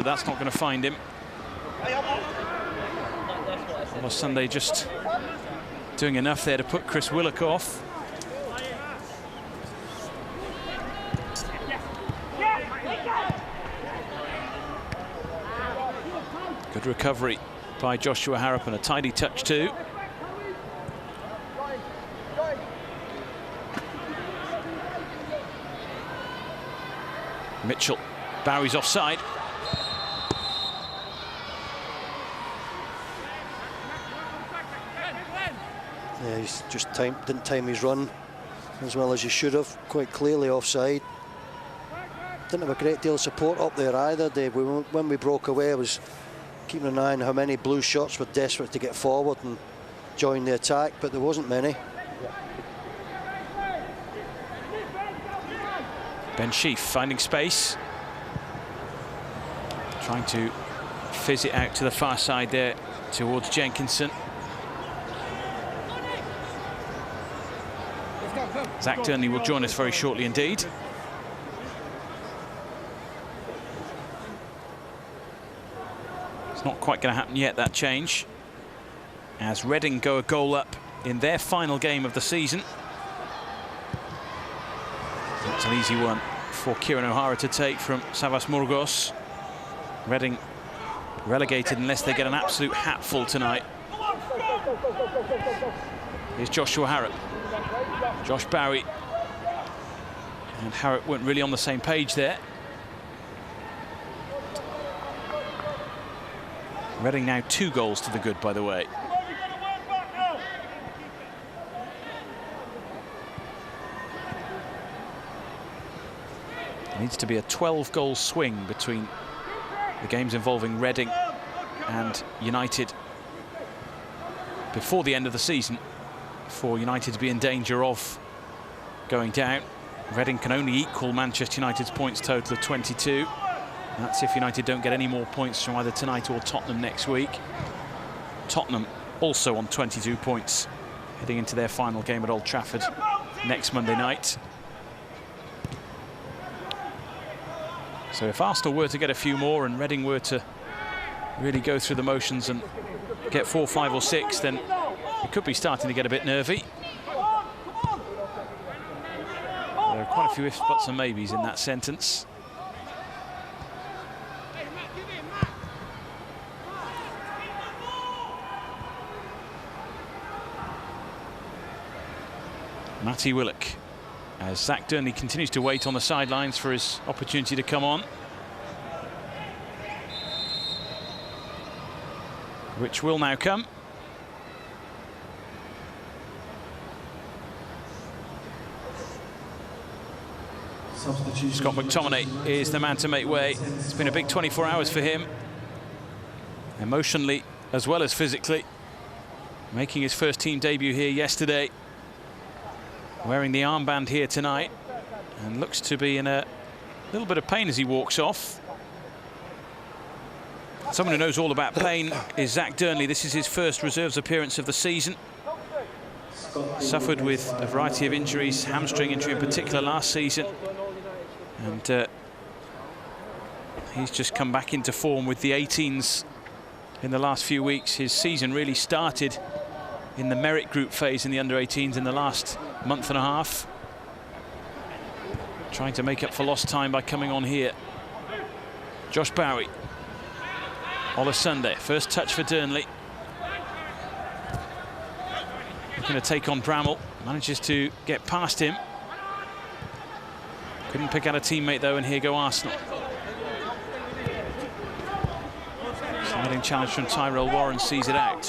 but that's not going to find him. Well, Sunday just doing enough there to put Chris Willock off. Good recovery by Joshua Harrop and a tidy touch too. Mitchell, Barry's offside. Yeah, he's just didn't time his run as well as he should have. Quite clearly offside. Didn't have a great deal of support up there either, Dave. When we broke away, I was keeping an eye on how many blue shots were desperate to get forward and join the attack, but there wasn't many. Ben Sheaf finding space. Trying to fizz it out to the far side there towards Jenkinson. Zach Durnley will join us very shortly indeed. It's not quite going to happen yet, that change, as Reading go a goal up in their final game of the season. It's an easy one for Kieran O'Hara to take from Savas Murgos. Reading relegated unless they get an absolute hatful tonight. Here's Joshua Harrop. Josh Barry. And Harrop weren't really on the same page there. Reading now 2 goals to the good, by the way. There needs to be a 12-goal swing between the games involving Reading and United before the end of the season for United to be in danger of going down. Reading can only equal Manchester United's points total of 22. That's if United don't get any more points from either tonight or Tottenham next week. Tottenham also on 22 points, heading into their final game at Old Trafford next Monday night. So if Arsenal were to get a few more and Reading were to really go through the motions and get 4, 5 or 6, then it could be starting to get a bit nervy. There are quite a few ifs, buts and maybes in that sentence. Matty Willock, as Zach Durnley continues to wait on the sidelines for his opportunity to come on, which will now come. Scott McTominay is the man to make way. It's been a big 24 hours for him, emotionally as well as physically. Making his first team debut here yesterday, wearing the armband here tonight, and looks to be in a little bit of pain as he walks off. Someone who knows all about pain is Zach Durnley. This is his first reserves appearance of the season. Suffered with a variety of injuries, hamstring injury in particular last season. And he's just come back into form with the 18s in the last few weeks. His season really started in the merit group phase in the under-18s in the last month and a half. Trying to make up for lost time by coming on here. Josh Barry. Ola Sunday, first touch for Durnley. Looking to take on Bramall, manages to get past him. Couldn't pick out a teammate though, and here go Arsenal. Sliding challenge from Tyrell Warren sees it out.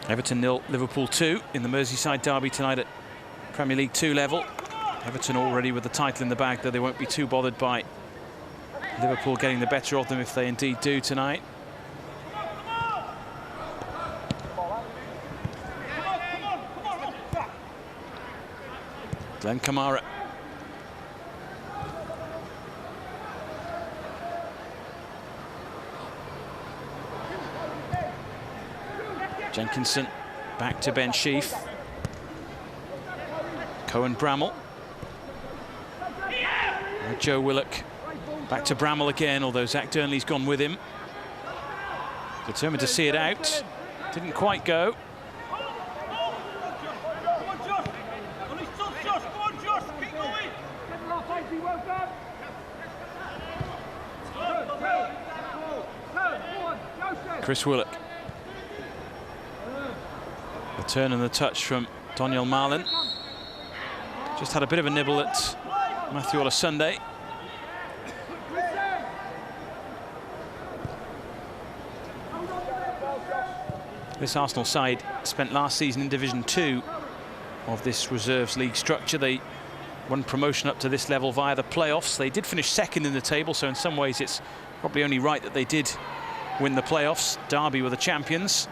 Everton 0, Liverpool 2 in the Merseyside derby tonight at Premier League 2 level. Everton already with the title in the bag, though they won't be too bothered by Liverpool getting the better of them if they indeed do tonight. Glenn Kamara. Jenkinson back to Ben Sheaf. Cohen Bramall. And Joe Willock back to Bramall again, although Zach Durnley's gone with him. Determined to see it out. Didn't quite go. Chris Willock. The turn and the touch from Doniel Marlin. Just had a bit of a nibble at Matthew Olasunde. This Arsenal side spent last season in Division 2 of this Reserves League structure. They won promotion up to this level via the playoffs. They did finish second in the table, so in some ways it's probably only right that they did win the playoffs. Derby were the champions.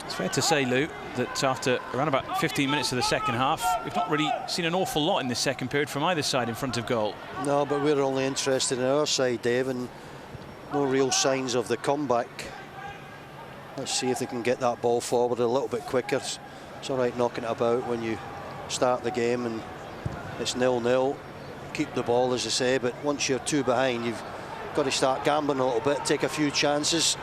It's fair to say, Lou, that after around about 15 minutes of the second half, we've not really seen an awful lot in this second period from either side in front of goal. No, but we're only interested in our side, Dave, and no real signs of the comeback. Let's see if they can get that ball forward a little bit quicker. It's all right knocking it about when you start the game and it's 0-0. Keep the ball, as I say, but once you're 2 behind, you've got to start gambling a little bit, take a few chances.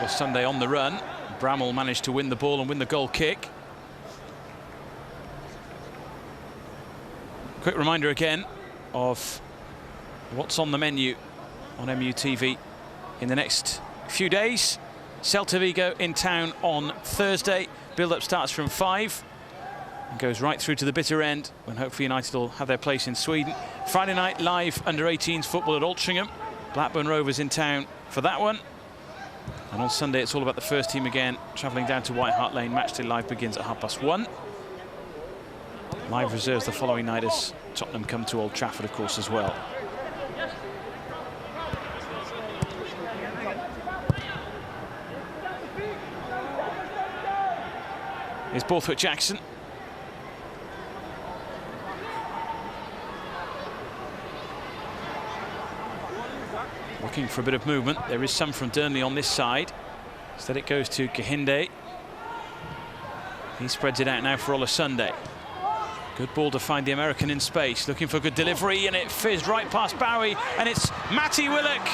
Sunday on the run. Bramall managed to win the ball and win the goal kick. Quick reminder again of what's on the menu on MUTV in the next few days. Celta Vigo in town on Thursday. Build-up starts from 5 and goes right through to the bitter end when hopefully United will have their place in Sweden. Friday night, live under-18s football at Altrincham. Blackburn Rovers in town for that one. And on Sunday, it's all about the first team again, travelling down to White Hart Lane. Matchday Live begins at 1:30. Live reserves the following night as Tottenham come to Old Trafford, of course, as well. Here's Borthwick Jackson. Looking for a bit of movement. There is some from Durnley on this side. Instead it goes to Kahinde. He spreads it out now for Olasunde. Good ball to find the American in space. Looking for good delivery, and it fizzed right past Bowie. And it's Matty Willock,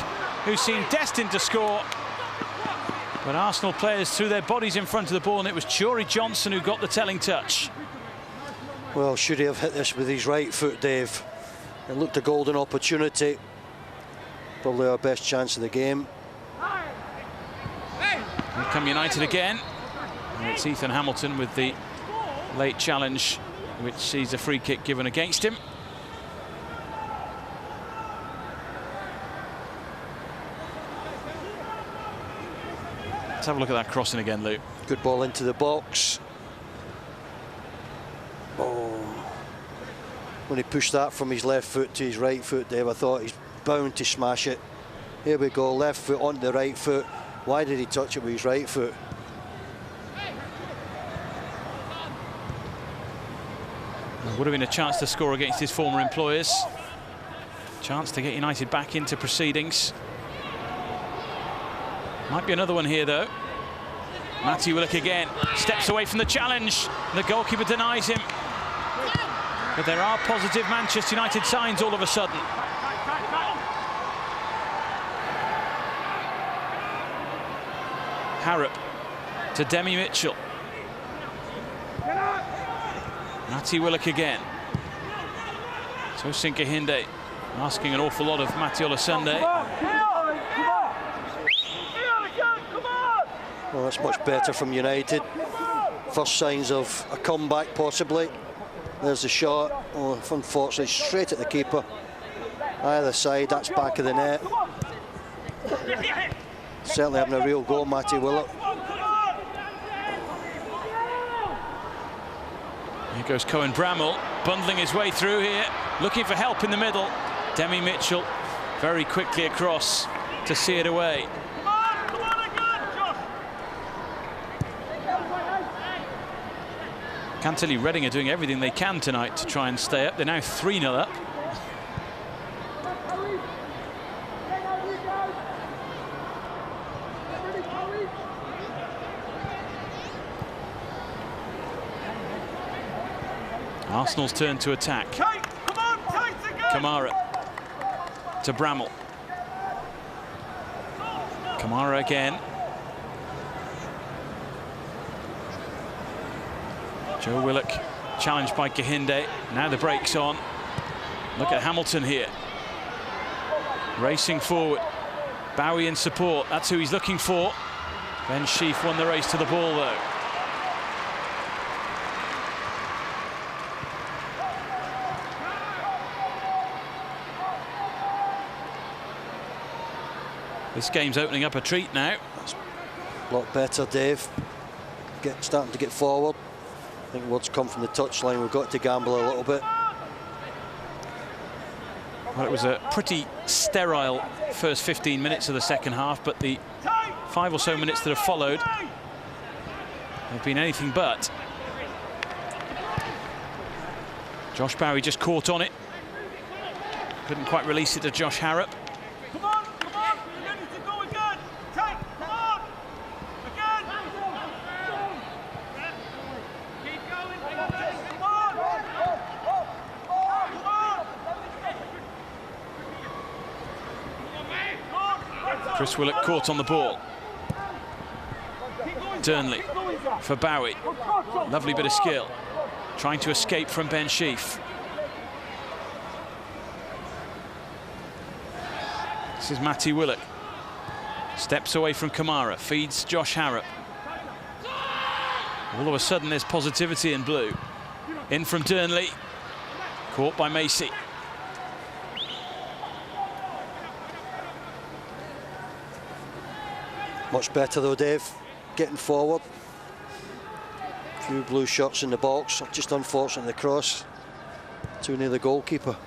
who seemed destined to score. But Arsenal players threw their bodies in front of the ball, and it was Chory Johnson who got the telling touch. Well, should he have hit this with his right foot, Dave? It looked a golden opportunity. Probably our best chance of the game. Here come United again. And it's Ethan Hamilton with the late challenge, which sees a free kick given against him. Let's have a look at that crossing again, Lou. Good ball into the box. Oh. When he pushed that from his left foot to his right foot, Dave, I thought he's bound to smash it. Here we go, left foot onto the right foot. Why did he touch it with his right foot? There would have been a chance to score against his former employers. Chance to get United back into proceedings. Might be another one here, though. Matty Willock again steps away from the challenge. The goalkeeper denies him. But there are positive Manchester United signs all of a sudden. Harrop to Demi Mitchell. Matty Willock again. Tosin Kahinde asking an awful lot of Matty Olasunde. Well, that's much better from United. First signs of a comeback, possibly. There's the shot. Oh, unfortunately, straight at the keeper. Either side, that's back of the net. Certainly having a real go, Matty Willock. Here goes Cohen Bramall, bundling his way through here, looking for help in the middle. Demi Mitchell very quickly across to see it away. Can't tell you, Reading are doing everything they can tonight to try and stay up. They're now 3-0 up. Arsenal's turn to attack. Kamara to Bramall. Kamara again. Joe Willock challenged by Gahinde. Now the break's on. Look at Hamilton here. Racing forward. Bowie in support. That's who he's looking for. Ben Sheaf won the race to the ball, though. This game's opening up a treat now. A lot better, Dave. Starting to get forward. I think what's come from the touchline, we've got to gamble a little bit. Well, it was a pretty sterile first 15 minutes of the second half, but the 5 or so minutes that have followed have been anything but. Josh Bowie just caught on it. Couldn't quite release it to Josh Harrop. Chris Willock caught on the ball. Durnley for Bowie. Lovely bit of skill. Trying to escape from Ben Sheaf. This is Matty Willock. Steps away from Kamara. Feeds Josh Harrop. All of a sudden there's positivity in blue. In from Durnley. Caught by Macy. Much better though, Dave, getting forward. A few blue shots in the box, just unfortunate the cross too near the goalkeeper.